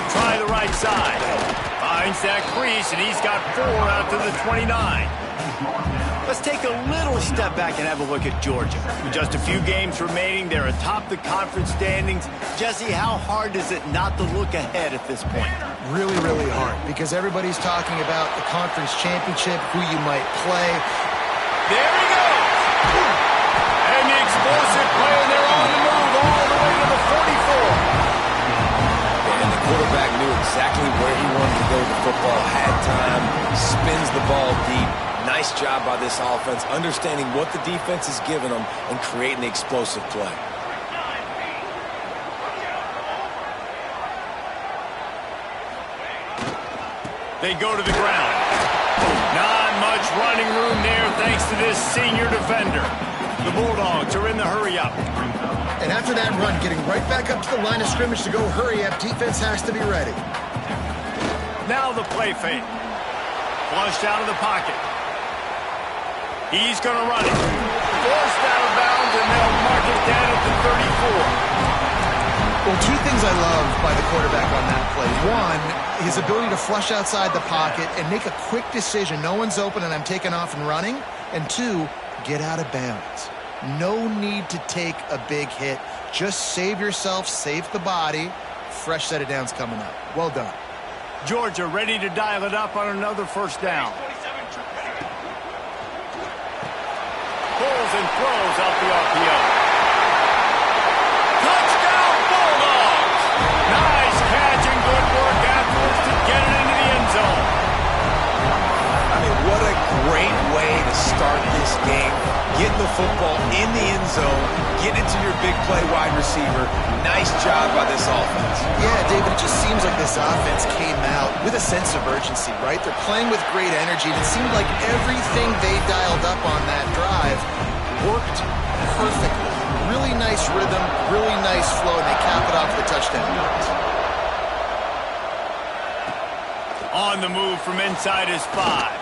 He'll try the right side. Finds that crease, and he's got 4 out to the 29. Let's take a little step back and have a look at Georgia. With just a few games remaining, they're atop the conference standings. Jesse, how hard is it not to look ahead at this point? Really, really hard, because everybody's talking about the conference championship, who you might play. There he goes! And the explosive play, and they're on the move all the way to the 44. And the quarterback knew exactly where he wanted to go with the football, had time, spins the ball deep. Nice job by this offense, understanding what the defense is giving them and creating the explosive play. They go to the ground. Not much running room there thanks to this senior defender. The Bulldogs are in the hurry-up. And after that run, getting right back up to the line of scrimmage to go hurry-up, defense has to be ready. Now the play fake. Flushed out of the pocket. He's going to run it. Forced out of bounds, and they'll mark it down at the 34. Well, 2 things I love by the quarterback on that play. 1, his ability to flush outside the pocket and make a quick decision. No one's open, and I'm taking off and running. And 2, get out of bounds. No need to take a big hit. Just save yourself, save the body. Fresh set of downs coming up. Well done. Georgia ready to dial it up on another first down. Pulls and throws out the RPO. Touchdown Bulldogs! Nice catch and good work afterwards to get it into the end zone. I mean, what a great way to start this game. Getting the football in the end zone, getting it to your big play wide receiver. Nice job by this offense. Yeah, David, it just seems like this offense came out with a sense of urgency, right? They're playing with great energy, and it seemed like everything they dialed up on that drive worked perfectly. Really nice rhythm, really nice flow, and they cap it off with a touchdown. On the move from inside his 5.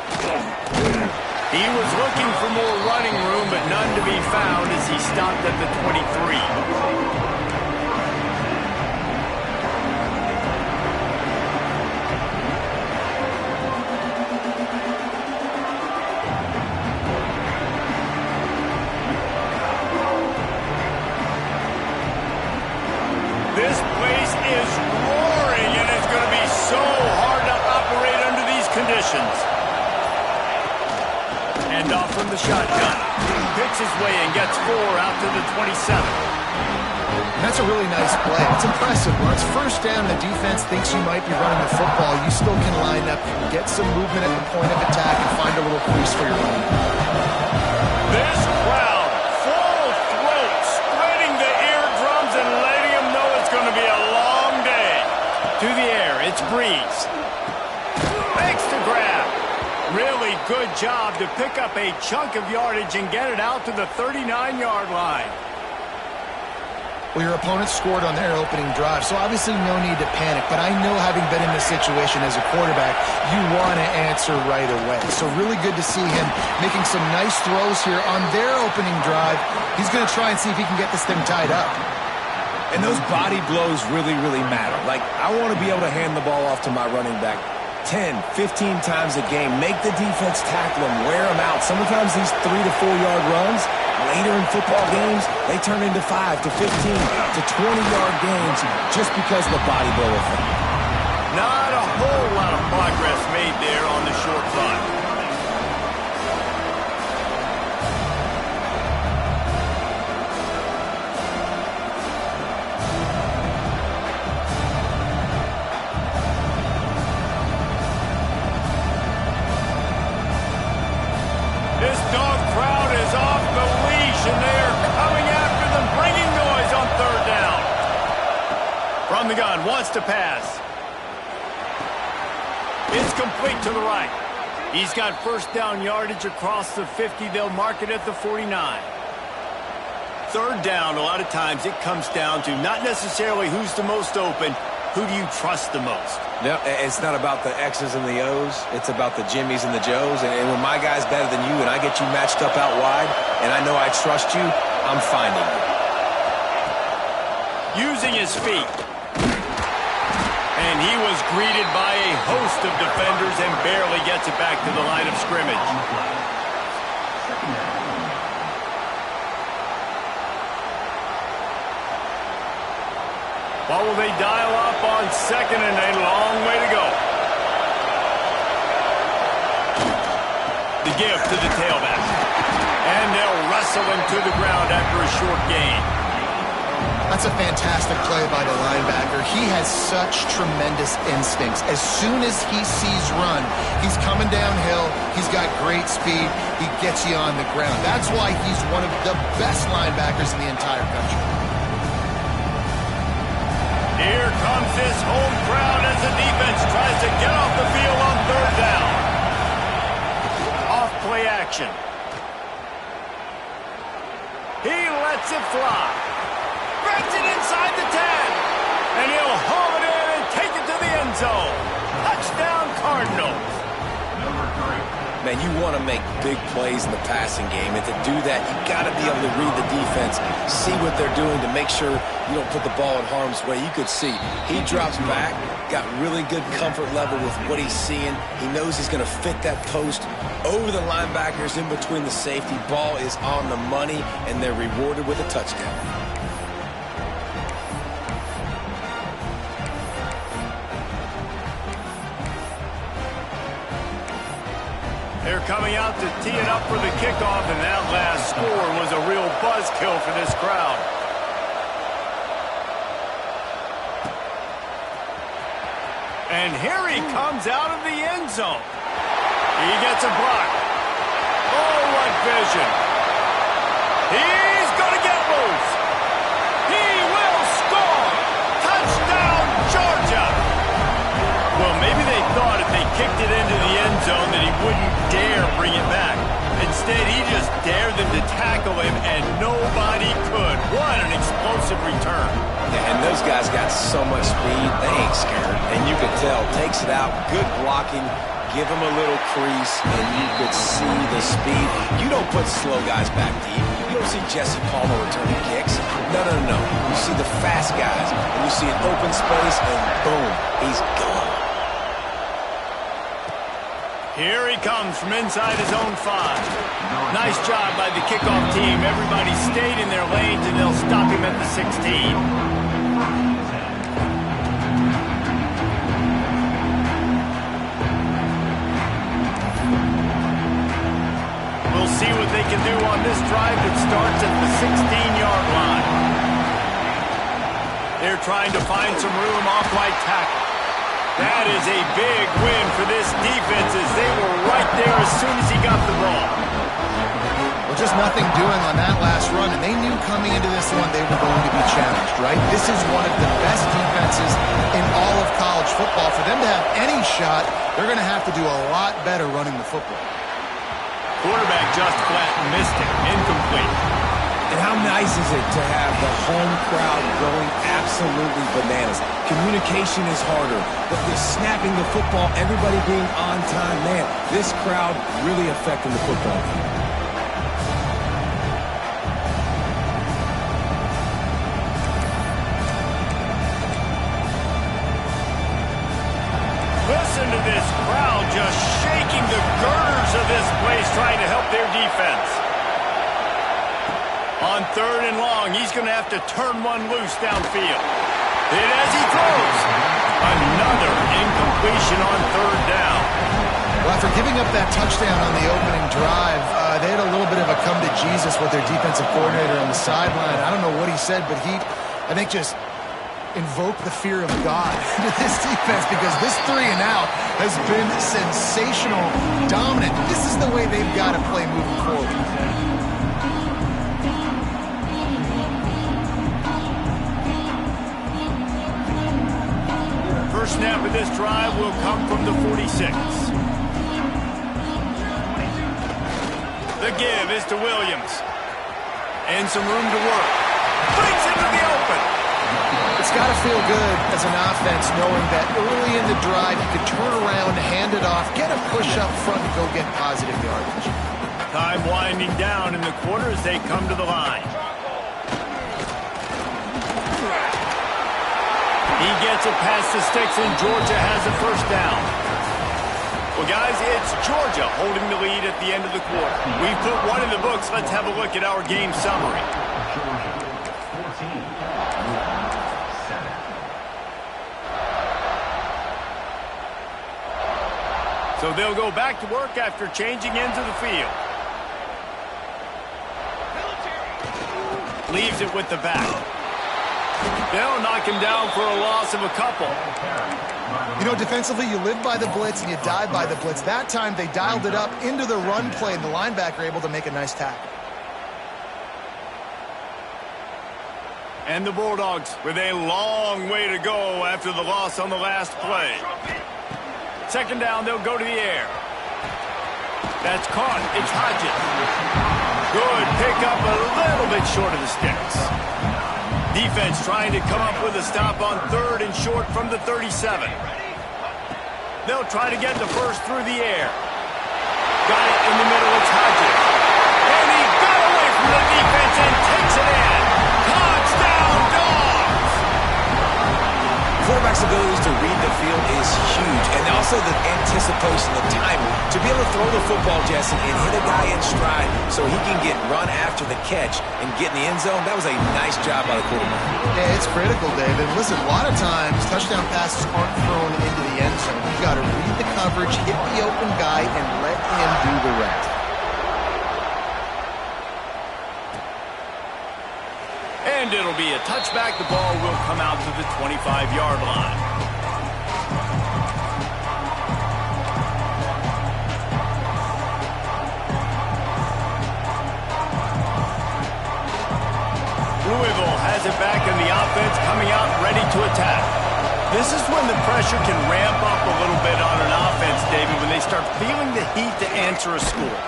He was looking for more running room, but none to be found as he stopped at the 23. This place is roaring, and it's going to be so hard to operate under these conditions. And off from the shotgun. Picks his way and gets 4 out to the 27. And that's a really nice play. It's impressive. When it's first down, the defense thinks you might be running the football. You still can line up, get some movement at the point of attack, and find a little crease for your running. This crowd, full throat, spreading the eardrums and letting them know it's going to be a long day. To the air, it's Breeze. Makes the grab. Really good job to pick up a chunk of yardage and get it out to the 39-yard line. Well, your opponent scored on their opening drive, so obviously no need to panic. But I know, having been in this situation as a quarterback, you want to answer right away. So really good to see him making some nice throws here on their opening drive. He's going to try and see if he can get this thing tied up. And those body blows really, really matter. Like, I want to be able to hand the ball off to my running back 10, 15 times a game. Make the defense tackle them, wear them out. Sometimes these 3 to 4 yard runs, later in football games, they turn into 5 to 15 to 20-yard games just because of the body blow effect. Not a whole lot of progress made there on the short run. This dog crowd is off the leash, and they are coming after them, bringing noise on 3rd down. From the gun, wants to pass. It's complete to the right. He's got first down yardage across the 50. They'll mark it at the 49. 3rd down, a lot of times it comes down to not necessarily who's the most open, who do you trust the most? No, it's not about the X's and the O's. It's about the Jimmies and the Joes. And when my guy's better than you and I get you matched up out wide and I know I trust you, I'm finding you. Using his feet. And he was greeted by a host of defenders and barely gets it back to the line of scrimmage. What will they dial up on second and a long way to go? The give to the tailback. And they'll wrestle him to the ground after a short gain. That's a fantastic play by the linebacker. He has such tremendous instincts. As soon as he sees run, he's coming downhill. He's got great speed. He gets you on the ground. That's why he's one of the best linebackers in the entire country. Here comes this home crowd as the defense tries to get off the field on third down. Off play action. He lets it fly. Gets it inside the 10. And he'll haul it in and take it to the end zone. Touchdown, Cardinals. Man, you want to make big plays in the passing game, and to do that, you got to be able to read the defense, see what they're doing to make sure you don't put the ball in harm's way. You could see he drops back, got really good comfort level with what he's seeing. He knows he's going to fit that post over the linebackers in between the safety. Ball is on the money, and they're rewarded with a touchdown. They're coming out to tee it up for the kickoff, and that last score was a real buzzkill for this crowd. And here he comes out of the end zone. He gets a block. Oh, what vision. He's going to get loose. He will score. Touchdown, Georgia. Well, maybe they thought if they kicked it into the end zone that he wouldn't dare bring it back. Instead, he just dared them to tackle him, and nobody could. What an explosive return. Yeah, and those guys got so much speed, they ain't scared. And you could tell, takes it out, good blocking, give him a little crease, and you could see the speed. You don't put slow guys back deep. You don't see Jesse Palmer returning kicks. No, no, no. You see the fast guys, and you see an open space, and boom, he's gone. Here he comes from inside his own 5. Nice job by the kickoff team. Everybody stayed in their lanes, and they'll stop him at the 16. We'll see what they can do on this drive that starts at the 16-yard line. They're trying to find some room off right tackle. That is a big win for this defense as they were right there as soon as he got the ball. Well, just nothing doing on that last run, and they knew coming into this one they were going to be challenged, right? This is one of the best defenses in all of college football. For them to have any shot, they're going to have to do a lot better running the football. Quarterback just flat missed it. Incomplete. And how nice is it to have the home crowd going absolutely bananas? Communication is harder. The snapping the football, everybody being on time. Man, this crowd really affecting the football. Listen to this crowd just shaking the girders of this place trying to help their defense. On third and long, he's going to have to turn one loose downfield. Hit as he throws. Another incompletion on third down. Well, after giving up that touchdown on the opening drive, they had a little bit of a come to Jesus with their defensive coordinator on the sideline. I don't know what he said, but he, I think, just invoked the fear of God into this defense because this 3 and out has been sensational, dominant. This is the way they've got to play moving forward. First snap of this drive will come from the 46. The give is to Williams. And some room to work. Brings into the open. It's got to feel good as an offense knowing that early in the drive you could turn around, hand it off, get a push up front, and go get positive yardage. Time winding down in the quarter as they come to the line. He gets it past the sticks, and Georgia has the first down. Well, guys, it's Georgia holding the lead at the end of the quarter. We've put one in the books. Let's have a look at our game summary. So they'll go back to work after changing into the field. Leaves it with the back. They'll knock him down for a loss of a couple. You know, defensively, you live by the blitz and you die by the blitz. That time, they dialed it up into the run play, and the linebacker able to make a nice tackle. And the Bulldogs with a long way to go after the loss on the last play. Second down, they'll go to the air. That's caught. It's Hodges. Good pickup, a little bit short of the sticks. Defense trying to come up with a stop on 3rd and short from the 37. They'll try to get the first through the air. Got it in the middle. It's Hodges. And he got away from the defense and takes it in. Touchdown, Dogs! Quarterback's abilities to read the field is huge, and also the anticipation, the timing, to be able to throw the football, Jesse, and hit a guy in stride so he can get run after the catch and get in the end zone. That was a nice job by the quarterback. Yeah, it's critical, David. Listen, a lot of times, touchdown passes aren't thrown into the end zone. You've got to read the coverage, hit the open guy, and let him do the rest. And it'll be a touchback. The ball will come out to the 25-yard line. Louisville has it back in the offense, coming out ready to attack. This is when the pressure can ramp up a little bit on an offense, David, when they start feeling the heat to answer a score.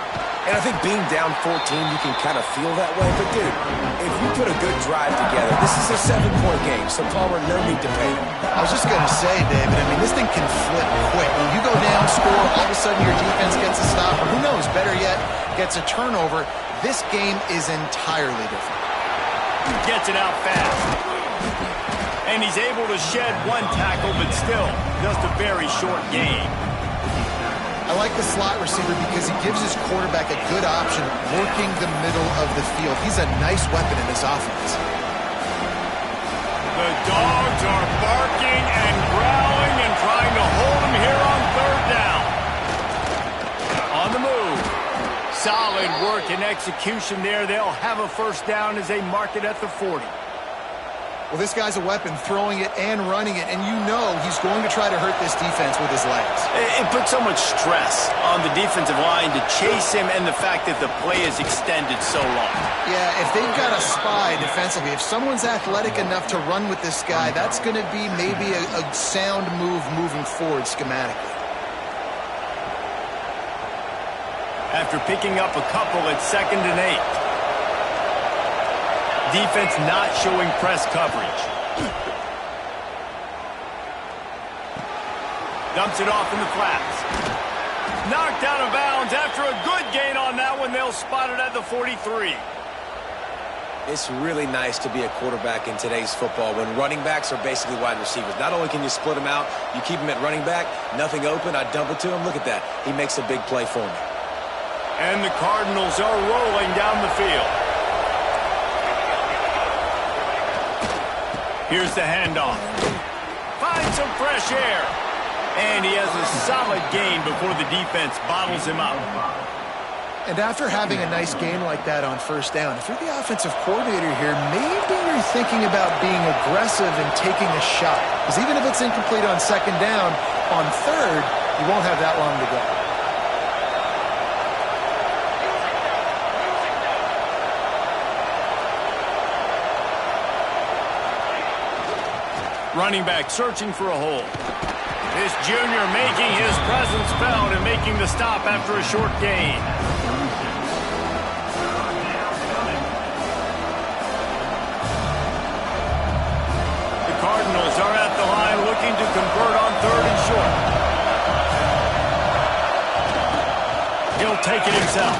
And I think being down 14, you can kind of feel that way. But, dude, if you put a good drive together, this is a 7-point game, so Palmer, no need to panic. I was just going to say, David, I mean, this thing can flip quick. When you go down, score, all of a sudden your defense gets a stop, or who knows, better yet, gets a turnover. This game is entirely different. Gets it out fast. And he's able to shed one tackle, but still, just a very short game. I like the slot receiver because he gives his quarterback a good option working the middle of the field. He's a nice weapon in this offense. The Dogs are barking and growling and trying to hold him here on 3rd down. On the move. Solid work and execution there. They'll have a first down as they mark it at the 40. Well, this guy's a weapon, throwing it and running it, and you know he's going to try to hurt this defense with his legs. It puts so much stress on the defensive line to chase him, and the fact that the play is extended so long. Yeah, if they've got a spy defensively, if someone's athletic enough to run with this guy, that's going to be maybe a sound move moving forward schematically. After picking up a couple at 2nd and 8. Defense not showing press coverage. Dumps it off in the flats. Knocked out of bounds after a good gain on that one. They'll spot it at the 43. It's really nice to be a quarterback in today's football when running backs are basically wide receivers. Not only can you split them out, you keep them at running back, nothing open, I dump it to him. Look at that. He makes a big play for me. And the Cardinals are rolling down the field. Here's the handoff. Finds some fresh air. And he has a solid gain before the defense bottles him up. And after having a nice game like that on 1st down, if you're the offensive coordinator here, maybe you're thinking about being aggressive and taking a shot. Because even if it's incomplete on 2nd down, on 3rd, you won't have that long to go. Running back searching for a hole. This junior making his presence felt and making the stop after a short gain. The Cardinals are at the line looking to convert on 3rd and short. He'll take it himself.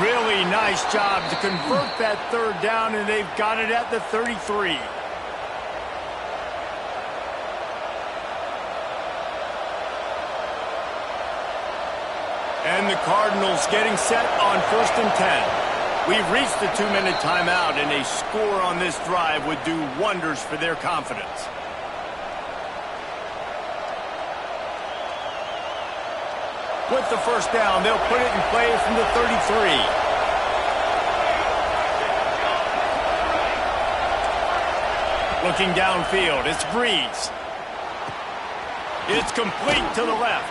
Really nice job to convert that 3rd down, and they've got it at the 33. And the Cardinals getting set on 1st and 10. We've reached the 2-minute timeout, and a score on this drive would do wonders for their confidence. With the first down, they'll put it in play from the 33. Looking downfield, it's Breeze. It's complete to the left.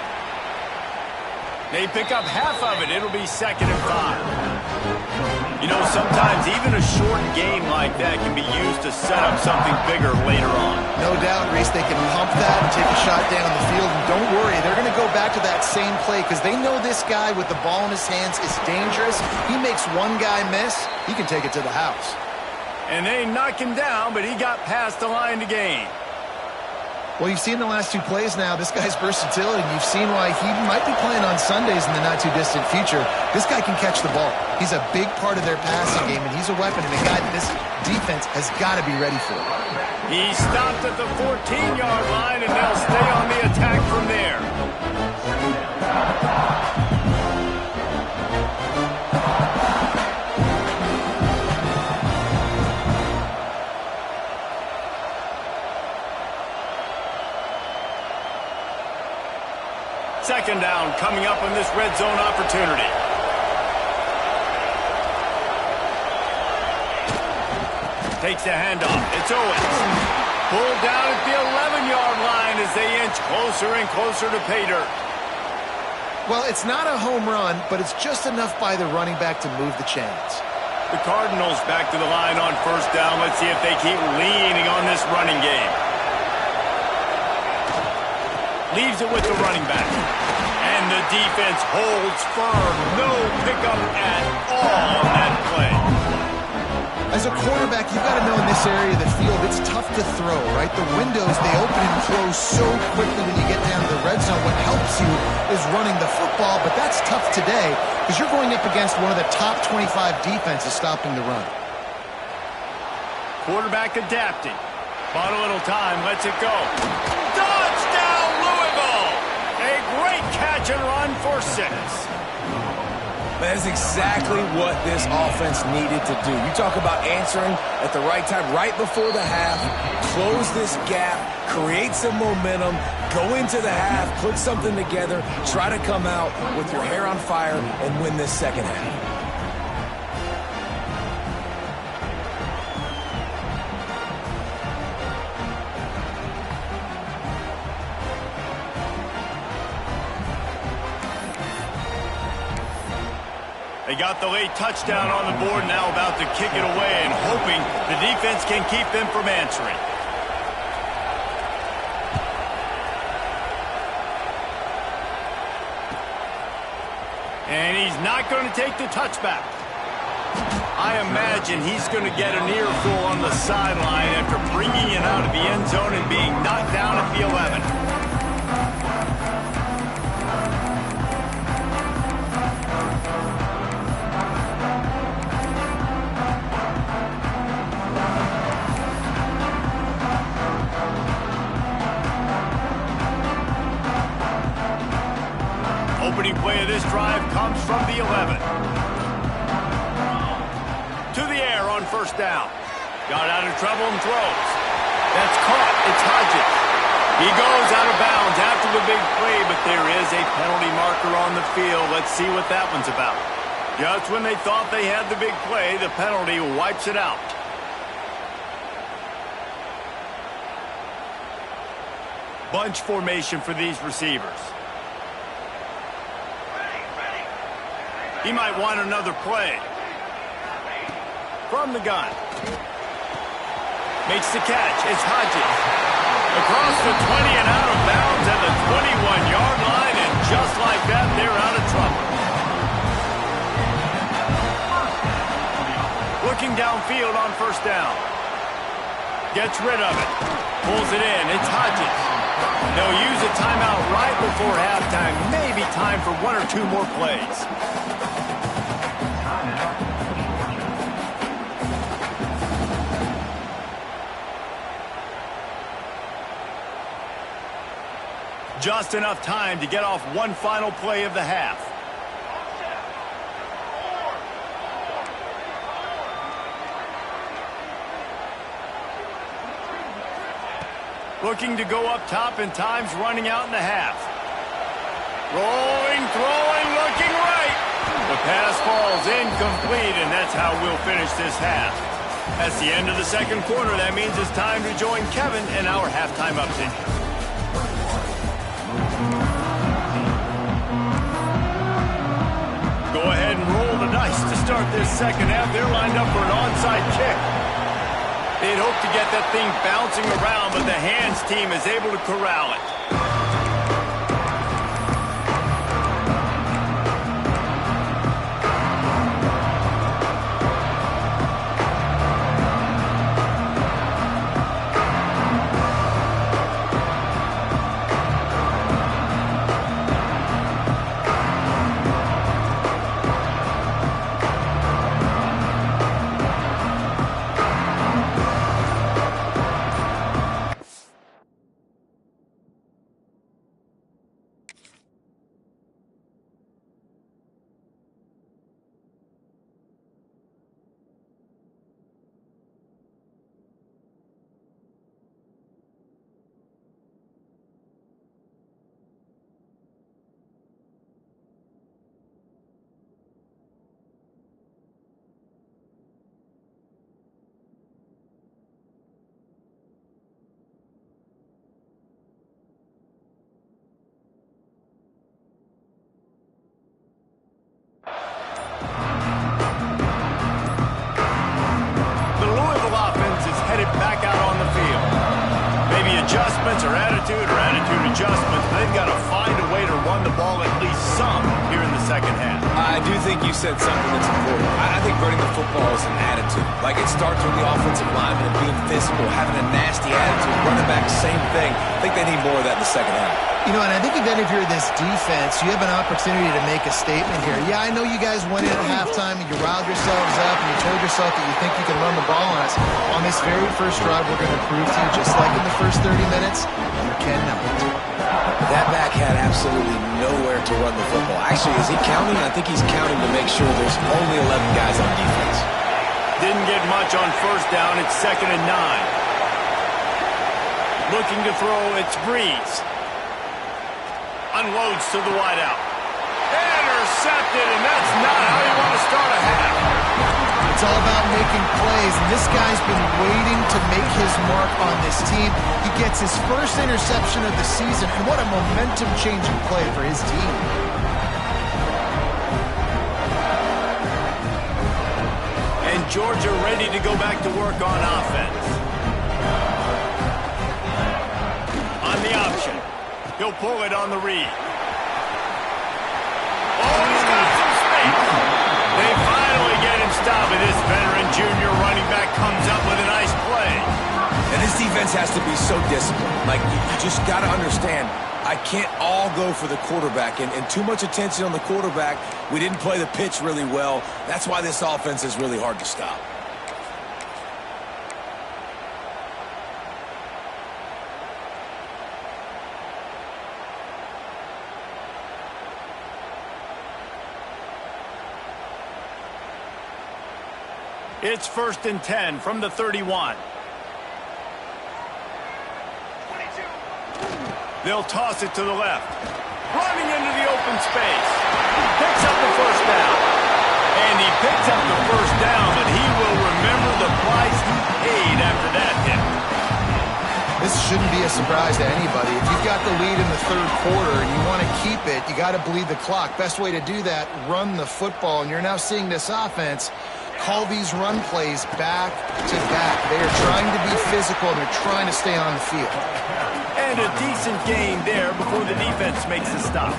They pick up half of it. It'll be 2nd and 5. You know, sometimes even a short game like that can be used to set up something bigger later on. No doubt, Reese, they can pump that and take a shot down the field. And don't worry, they're going to go back to that same play because they know this guy with the ball in his hands is dangerous. He makes one guy miss, he can take it to the house. And they knock him down, but he got past the line to gain. Well, you've seen the last 2 plays now. This guy's versatility. You've seen why he might be playing on Sundays in the not-too-distant future. This guy can catch the ball. He's a big part of their passing game, and he's a weapon and a guy that this defense has got to be ready for. He stopped at the 14-yard line, and they'll stay on the attack from there. Second down coming up on this red zone opportunity. Takes the handoff. It's Owens. Pulled down at the 11-yard line as they inch closer and closer to pay dirt. Well, it's not a home run, but it's just enough by the running back to move the chains. The Cardinals back to the line on first down. Let's see if they keep leaning on this running game. Leaves it with the running back. And the defense holds firm. No pickup at all on that play. As a quarterback, you've got to know in this area of the field, it's tough to throw, right? The windows, they open and close so quickly when you get down to the red zone. What helps you is running the football, but that's tough today because you're going up against one of the top 25 defenses stopping the run. Quarterback adapting. Bought a little time, lets it go. Touchdown, Louisville! A great catch and run for 6. That is exactly what this offense needed to do. You talk about answering at the right time, right before the half, close this gap, create some momentum, go into the half, put something together, try to come out with your hair on fire and win this second half. They got the late touchdown on the board, now about to kick it away and hoping the defense can keep them from answering. And he's not going to take the touchback. I imagine he's going to get an earful on the sideline after bringing it out of the end zone and being knocked down at the 11. Opening play of this drive comes from the 11. To the air on first down. Got out of trouble and throws. That's caught. It's Hodges. He goes out of bounds after the big play, but there is a penalty marker on the field. Let's see what that one's about. Just when they thought they had the big play, the penalty wipes it out. Bunch formation for these receivers. He might want another play. From the gun. Makes the catch. It's Hodges. Across the 20 and out of bounds at the 21-yard line, and just like that, they're out of trouble. Looking downfield on first down. Gets rid of it. Pulls it in. It's Hodges. They'll use a timeout right before halftime. Maybe time for 1 or 2 more plays. Just enough time to get off one final play of the half. Looking to go up top, and time's running out in the half. Rolling, throwing, looking right. The pass falls incomplete, and that's how we'll finish this half. That's the end of the second quarter. That means it's time to join Kevin in our halftime update. Go ahead and roll the dice to start this second half. They're lined up for an onside kick. They'd hope to get that thing bouncing around, but the hands team is able to corral it. Adjustments or attitude adjustments. They've got to find a way to run the ball at least some here in the second half. I do think you said something that's important. I think running the football is an attitude. Like, it starts with the offensive lineman and being physical, having a nasty attitude. Running back, same thing. I think they need more of that in the second half. You know, and I think even if you're this defense, you have an opportunity to make a statement here. Yeah, I know you guys went in at halftime and you riled yourselves up and you told yourself that you think you can run the ball on us. On this very first drive, we're going to prove to you, just like in the first 30 minutes, you cannot. That back had absolutely nowhere to run the football. Actually, is he counting? I think he's counting to make sure there's only 11 guys on defense. Didn't get much on first down. It's 2nd and 9. Looking to throw, it's Breeze. Unloads to the wideout. Intercepted, and that's not how you want to start a half. It's all about making plays, and this guy's been waiting to make his mark on this team. He gets his first interception of the season, and what a momentum-changing play for his team. And Georgia ready to go back to work on offense. On the option. He'll pull it on the read. Oh, he's got some space. They finally get him stopped, and this veteran junior running back comes up with a nice play. And this defense has to be so disciplined. Like, you just got to understand, I can't all go for the quarterback, and too much attention on the quarterback. We didn't play the pitch really well. That's why this offense is really hard to stop. It's 1st and 10 from the 31. They'll toss it to the left. Running into the open space. Picks up the first down. And he picks up the first down, but he will remember the price he paid after that hit. This shouldn't be a surprise to anybody. If you've got the lead in the third quarter and you want to keep it, you got to bleed the clock. Best way to do that, run the football. And you're now seeing this offense call these run plays back to back. They are trying to be physical, and they're trying to stay on the field. And a decent gain there before the defense makes the stop.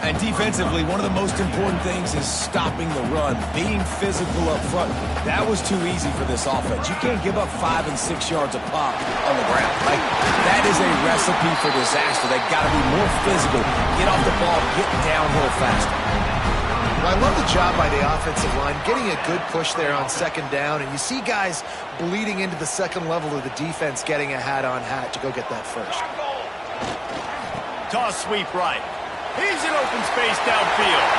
And defensively, one of the most important things is stopping the run, being physical up front. That was too easy for this offense. You can't give up 5 and 6 yards a pop on the ground. Like, that is a recipe for disaster. They got to be more physical, get off the ball, get downhill faster. I love the job by the offensive line, getting a good push there on 2nd down, and you see guys bleeding into the second level of the defense getting a hat-on-hat to go get that first. Toss sweep right. He's in open space downfield.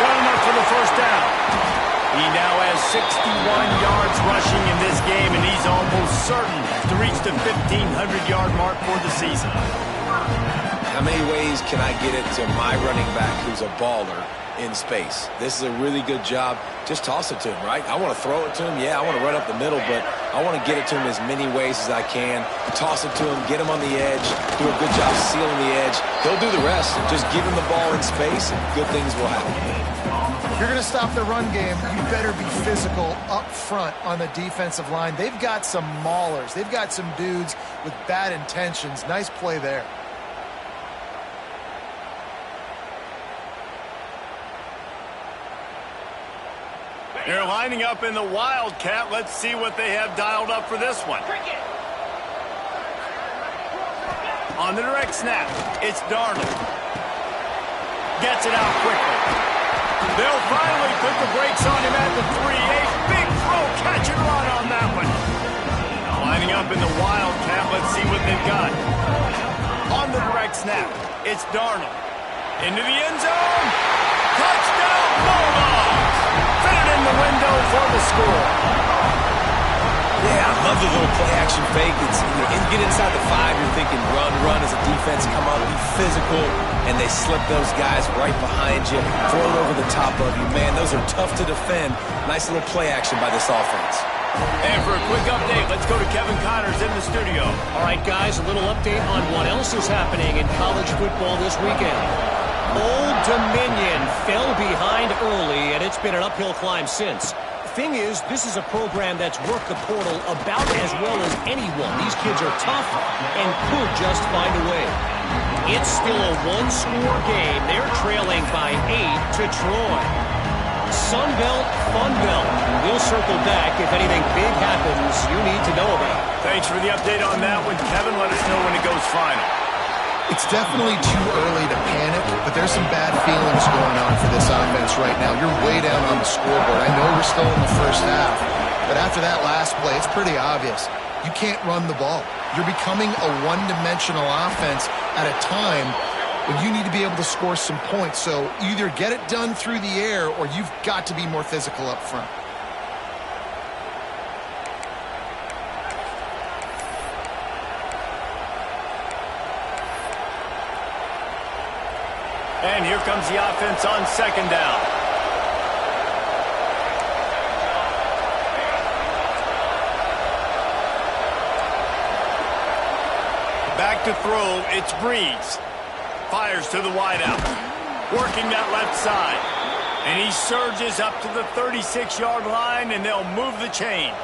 Got enough for the first down. He now has 61 yards rushing in this game, and he's almost certain to reach the 1,500-yard mark for the season. How many ways can I get it to my running back who's a baller in space? This is a really good job. Just toss it to him, right? I want to throw it to him. Yeah, I want to run up the middle, but I want to get it to him as many ways as I can. Toss it to him, get him on the edge, do a good job sealing the edge. He'll do the rest. Just give him the ball in space, and good things will happen. If you're going to stop the run game, you better be physical up front on the defensive line. They've got some maulers. They've got some dudes with bad intentions. Nice play there. They're lining up in the Wildcat. Let's see what they have dialed up for this one. On the direct snap, it's Darnold. Gets it out quickly. They'll finally put the brakes on him at the 3. A big throw, catch and run on that one. Lining up in the Wildcat. Let's see what they've got. On the direct snap, it's Darnold. Into the end zone. Touchdown, Bulldogs. Fit it in the window for the score. Yeah, I love the little play-action fake. It's, you get inside the 5, you're thinking run as a defense, come on, be physical, and they slip those guys right behind you, throw it over the top of you. Man, those are tough to defend. Nice little play-action by this offense. And for a quick update, let's go to Kevin Connors in the studio. All right, guys, a little update on what else is happening in college football this weekend. Old Dominion fell behind early, and it's been an uphill climb since. Thing is, this is a program that's worked the portal about as well as anyone. These kids are tough and could just find a way. It's still a one-score game. They're trailing by 8 to Troy. Sunbelt, Funbelt. We'll circle back if anything big happens you need to know about. Thanks for the update on that one, Kevin. Let us know when it goes final. It's definitely too early to panic, but there's some bad feelings going on for this offense right now. You're way down on the scoreboard. I know we're still in the first half, but after that last play, it's pretty obvious. You can't run the ball. You're becoming a one-dimensional offense at a time when you need to be able to score some points. So either get it done through the air or you've got to be more physical up front. And here comes the offense on second down. Back to throw, it's Breeze. Fires to the wideout. Working that left side. And he surges up to the 36-yard line, and they'll move the chains.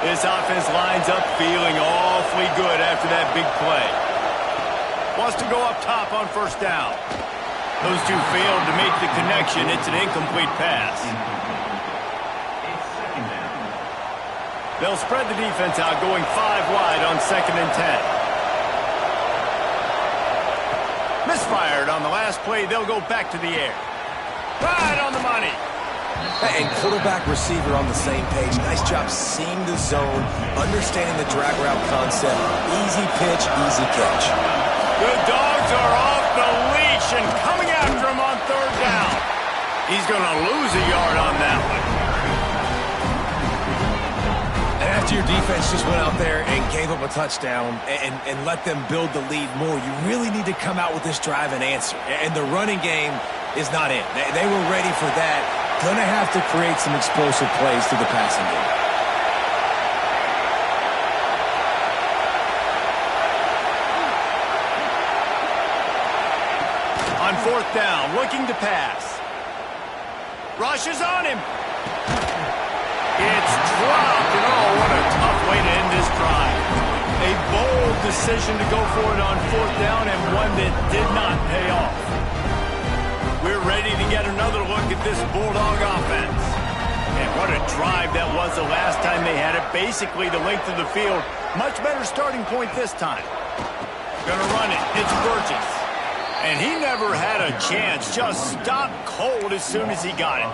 This offense lines up feeling awfully good after that big play. Wants to go up top on first down. Those two failed to make the connection. It's an incomplete pass. They'll spread the defense out, going 5 wide on 2nd and 10. Misfired on the last play. They'll go back to the air. Right on the money. And quarterback receiver on the same page. Nice job seeing the zone, understanding the drag route concept. Easy pitch, easy catch. The Dogs are off the leash and coming after him on 3rd down. He's going to lose a yard on that one. And after your defense just went out there and gave up a touchdown and let them build the lead more, you really need to come out with this drive and answer. And the running game is not in. They were ready for that. Going to have to create some explosive plays to the passing game. On 4th down, looking to pass. Rushes on him. It's dropped, and oh, what a tough way to end this drive. A bold decision to go for it on 4th down, and one that did not pay off. We're ready to get another look at this Bulldog offense. And what a drive that was the last time they had it. Basically the length of the field. Much better starting point this time. Gonna run it. It's Burgess. And he never had a chance. Just stopped cold as soon as he got it.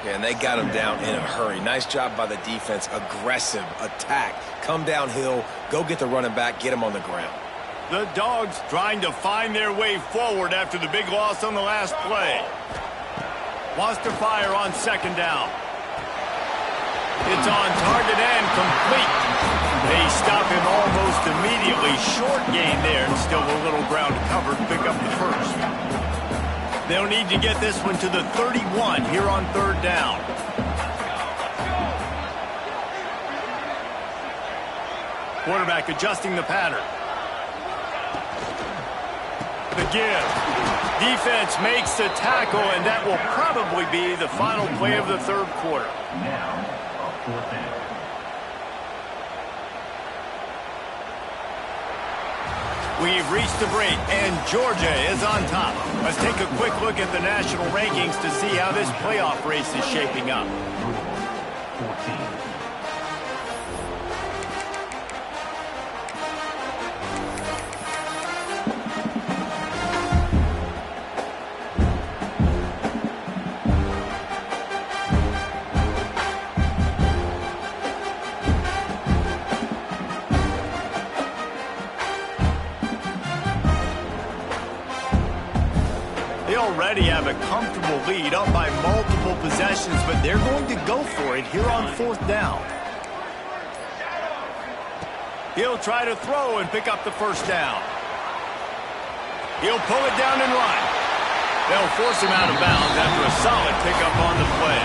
Yeah, and they got him down in a hurry. Nice job by the defense. Aggressive attack. Come downhill. Go get the running back. Get him on the ground. The Dogs trying to find their way forward after the big loss on the last play. Wants to fire on 2nd down. It's on target and complete. They stop him almost immediately. Short gain there, and still a little ground to cover to pick up the first. They'll need to get this one to the 31 here on third down. Quarterback adjusting the pattern. The give. Defense makes the tackle, and that will probably be the final play of the third quarter. We've reached the break, and Georgia is on top. Let's take a quick look at the national rankings to see how this playoff race is shaping up. Already have a comfortable lead, up by multiple possessions, but they're going to go for it here on fourth down. He'll try to throw and pick up the first down. He'll pull it down and run. They'll force him out of bounds after a solid pickup on the play.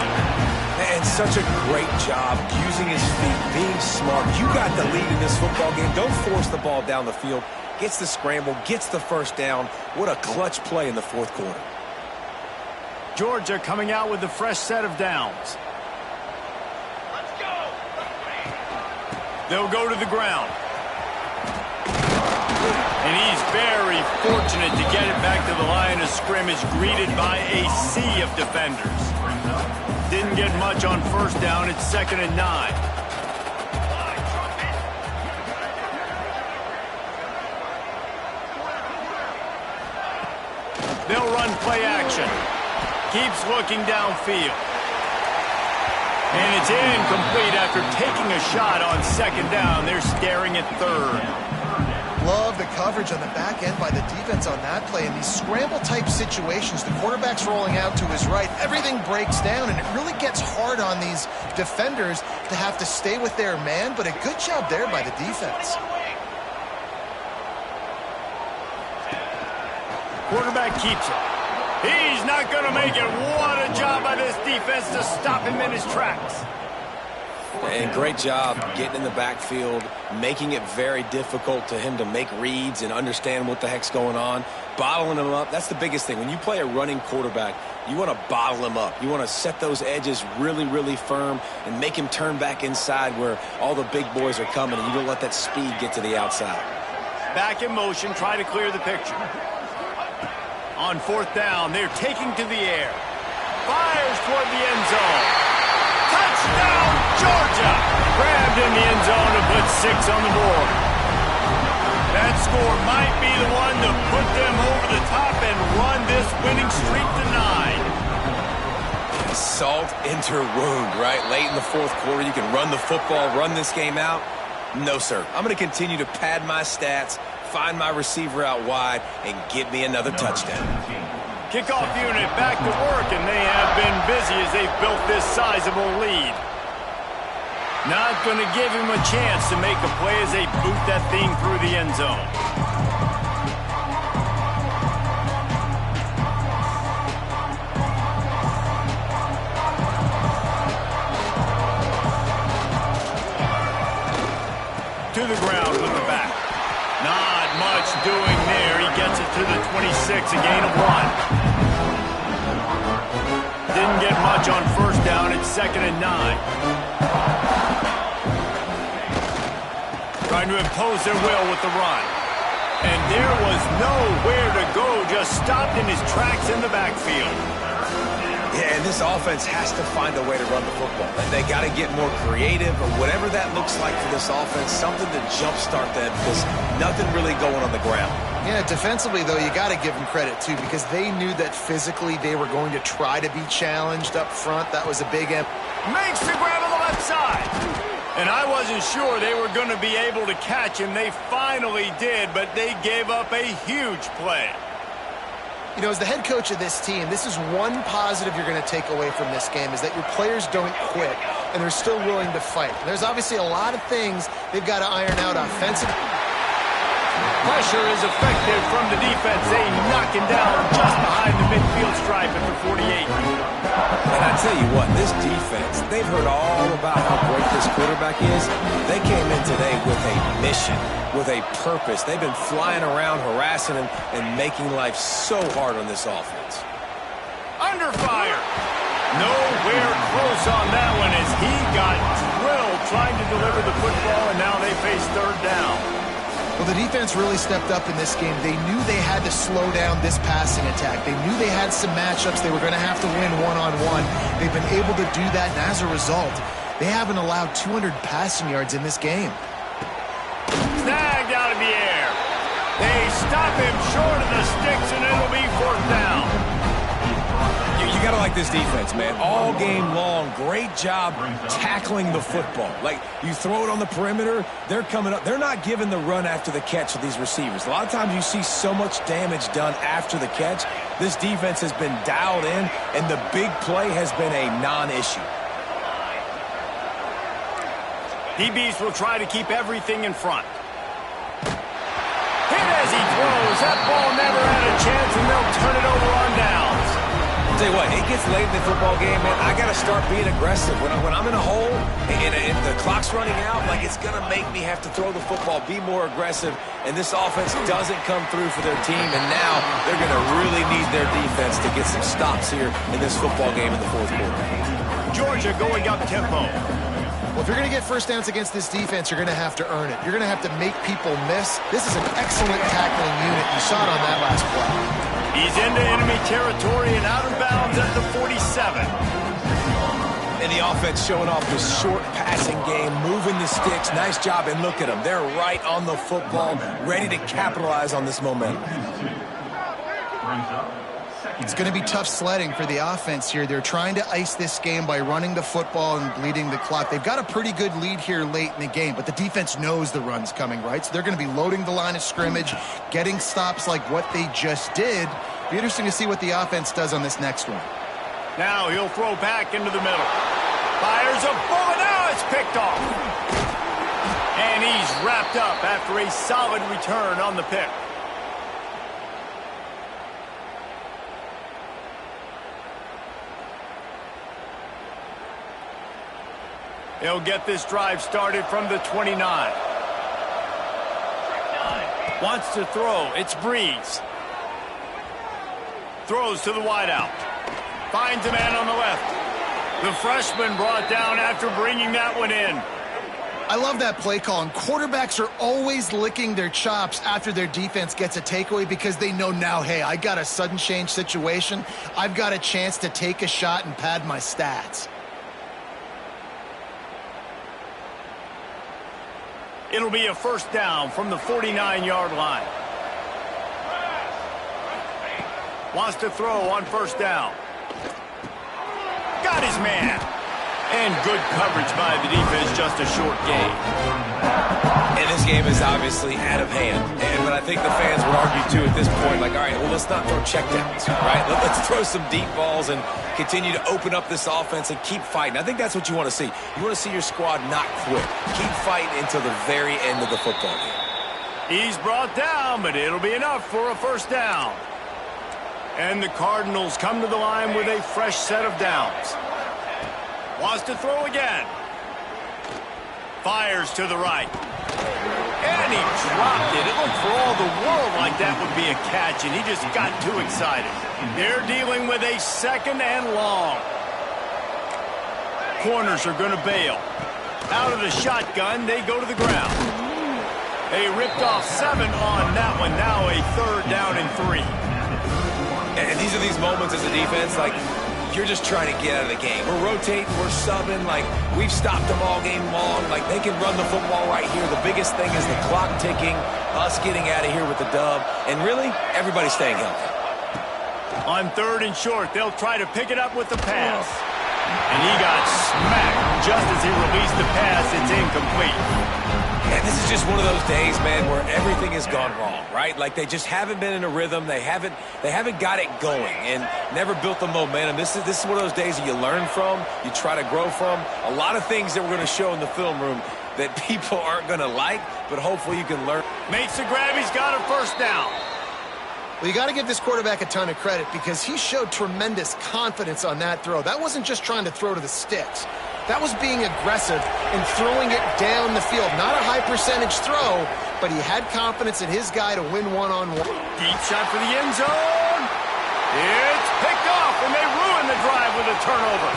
And such a great job using his feet, being smart. You got the lead in this football game. Don't force the ball down the field. Gets the scramble, gets the first down. What a clutch play in the fourth quarter. Georgia coming out with a fresh set of downs. Let's go. They'll go to the ground. And he's very fortunate to get it back to the line of scrimmage, greeted by a sea of defenders. Didn't get much on first down. It's 2nd and 9. They'll run play action. Keeps looking downfield. And it's incomplete after taking a shot on 2nd down. They're staring at 3rd. Love the coverage on the back end by the defense on that play. In these scramble-type situations, the quarterback's rolling out to his right. Everything breaks down, and it really gets hard on these defenders to have to stay with their man, but a good job there by the defense. Quarterback keeps it. He's not going to make it. What a job by this defense to stop him in his tracks. And great job getting in the backfield, making it very difficult to him to make reads and understand what the heck's going on, bottling him up. That's the biggest thing. When you play a running quarterback, you want to bottle him up. You want to set those edges really, really firm and make him turn back inside where all the big boys are coming, and you don't let that speed get to the outside. Back in motion, try to clear the picture. On 4th down, they're taking to the air. Fires toward the end zone. Touchdown, Georgia! Grabbed in the end zone to put 6 on the board. That score might be the one to put them over the top and run this winning streak to 9. Salt into wound, right? Late in the fourth quarter, you can run the football, run this game out. No, sir. I'm going to continue to pad my stats, find my receiver out wide, and get me another touchdown. Kickoff unit back to work, and they have been busy as they've built this sizable lead. Not going to give him a chance to make a play as they boot that thing through the end zone. To the ground with the back. Not much doing there. He gets it to the 26, a gain of 1. Didn't get much on first down. It's 2nd and 9. Trying to impose their will with the run. And there was nowhere to go. Just stopped in his tracks in the backfield. Yeah, and this offense has to find a way to run the football. And they got to get more creative, or whatever that looks like for this offense, something to jumpstart them, because nothing really going on the ground. Yeah, defensively, though, you got to give them credit, too, because they knew that physically they were going to try to be challenged up front. That was a big Makes the grab on the left side. And I wasn't sure they were going to be able to catch him. They finally did, but they gave up a huge play. You know, as the head coach of this team, this is one positive you're going to take away from this game, is that your players don't quit, and they're still willing to fight. And there's obviously a lot of things they've got to iron out offensively. Pressure is effective from the defense. They knock him down just behind the midfield stripe at the 48. And I tell you what, this defense, they've heard all about how great this quarterback is. They came in today with a mission, with a purpose. They've been flying around, harassing him, and making life so hard on this offense. Under fire. Nowhere close on that one as he got drilled trying to deliver the football, and now they face third down. Well, the defense really stepped up in this game. They knew they had to slow down this passing attack. They knew they had some matchups they were going to have to win one-on-one. They've been able to do that, and as a result, they haven't allowed 200 passing yards in this game. Snagged out of the air. They stop him short of the sticks, and it'll be fourth down. You got to like this defense, man. All game long, great job tackling the football. Like, you throw it on the perimeter, they're coming up. They're not giving the run after the catch with these receivers. A lot of times you see so much damage done after the catch. This defense has been dialed in, and the big play has been a non-issue. DBs will try to keep everything in front. Hit as he throws. That ball never had a chance, and they'll turn it over on downs. I'll tell you what, it gets late in the football game, man. I got to start being aggressive. When I'm in a hole and the clock's running out, like, it's going to make me have to throw the football, be more aggressive, and this offense doesn't come through for their team, and now they're going to really need their defense to get some stops here in this football game in the fourth quarter. Georgia going up tempo. Well, if you're going to get first downs against this defense, you're going to have to earn it. You're going to have to make people miss. This is an excellent tackling unit. You saw it on that last play. He's into enemy territory and out of bounds at the 47. And the offense showing off this short passing game, moving the sticks. Nice job, and look at them. They're right on the football, ready to capitalize on this momentum. It's going to be tough sledding for the offense here. They're trying to ice this game by running the football and bleeding the clock. They've got a pretty good lead here late in the game, but the defense knows the run's coming, right? So they're going to be loading the line of scrimmage, getting stops like what they just did. Be interesting to see what the offense does on this next one. Now he'll throw back into the middle. Fires a bullet. Now it's picked off. And he's wrapped up after a solid return on the pick. He'll get this drive started from the 29. Wants to throw. It's Breeze. Throws to the wideout. Finds a man on the left. The freshman brought down after bringing that one in. I love that play call, and quarterbacks are always licking their chops after their defense gets a takeaway because they know now, hey, I got a sudden change situation. I've got a chance to take a shot and pad my stats. It'll be a first down from the 49-yard line. Wants to throw on first down. Got his man. And good coverage by the defense, just a short gain. And this game is obviously out of hand. And what I think the fans would argue, too, at this point, like, all right, well, let's not throw checkdowns, right? Let's throw some deep balls and continue to open up this offense and keep fighting. I think that's what you want to see. You want to see your squad not quit. Keep fighting until the very end of the football game. He's brought down, but it'll be enough for a first down. And the Cardinals come to the line with a fresh set of downs. Wants to throw again. Fires to the right. And he dropped it. It looked for all the world like that would be a catch, and he just got too excited. They're dealing with a second and long. Corners are going to bail. Out of the shotgun, they go to the ground. They ripped off 7 on that one. Now a third down and 3. And these are these moments as a defense, like, you're just trying to get out of the game. We're rotating, we're subbing, like, we've stopped them all game long. Like, they can run the football right here. The biggest thing is the clock ticking, us getting out of here with the dub, and really, everybody staying healthy. On third and short, they'll try to pick it up with the pass. And he got smacked just as he released the pass, it's incomplete. And this is just one of those days, man, where everything has gone wrong, right? Like they just haven't been in a rhythm. They haven't got it going and never built the momentum. This is one of those days that you learn from, you try to grow from. A lot of things that we're going to show in the film room that people aren't going to like, but hopefully you can learn. Makes the grab. He's got a first down. Well, you got to give this quarterback a ton of credit because he showed tremendous confidence on that throw. That wasn't just trying to throw to the sticks. That was being aggressive and throwing it down the field. Not a high percentage throw, but he had confidence in his guy to win one-on-one. Deep shot for the end zone. It's picked off, and they ruin the drive with a turnover.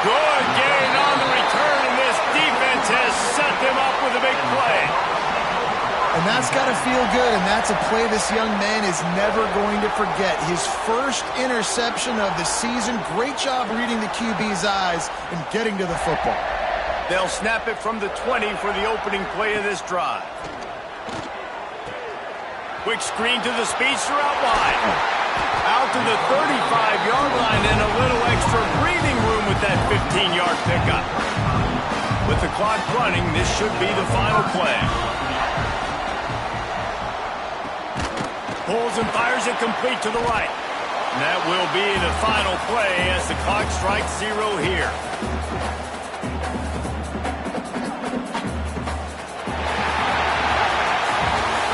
Good gain on the return, and this defense has set them up with a big play. And that's got to feel good, and that's a play this young man is never going to forget. His first interception of the season. Great job reading the QB's eyes and getting to the football. They'll snap it from the 20 for the opening play of this drive. Quick screen to the speedster out wide. Out to the 35-yard line and a little extra breathing room with that 15-yard pickup. With the clock running, this should be the final play. Pulls and fires it complete to the right. And that will be the final play as the clock strikes 0 here.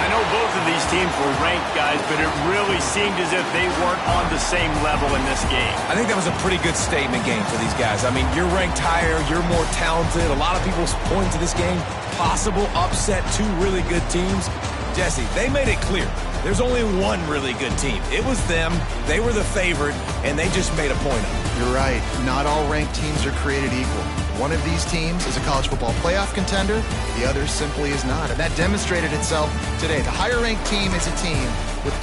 I know both of these teams were ranked, guys, but it really seemed as if they weren't on the same level in this game. I think that was a pretty good statement game for these guys. I mean, you're ranked higher, you're more talented. A lot of people point to this game, possible upset, two really good teams. Jesse, they made it clear. There's only one really good team. It was them. They were the favorite, and they just made a point of it. You're right. Not all ranked teams are created equal. One of these teams is a college football playoff contender. The other simply is not. And that demonstrated itself today. The higher-ranked team is a team with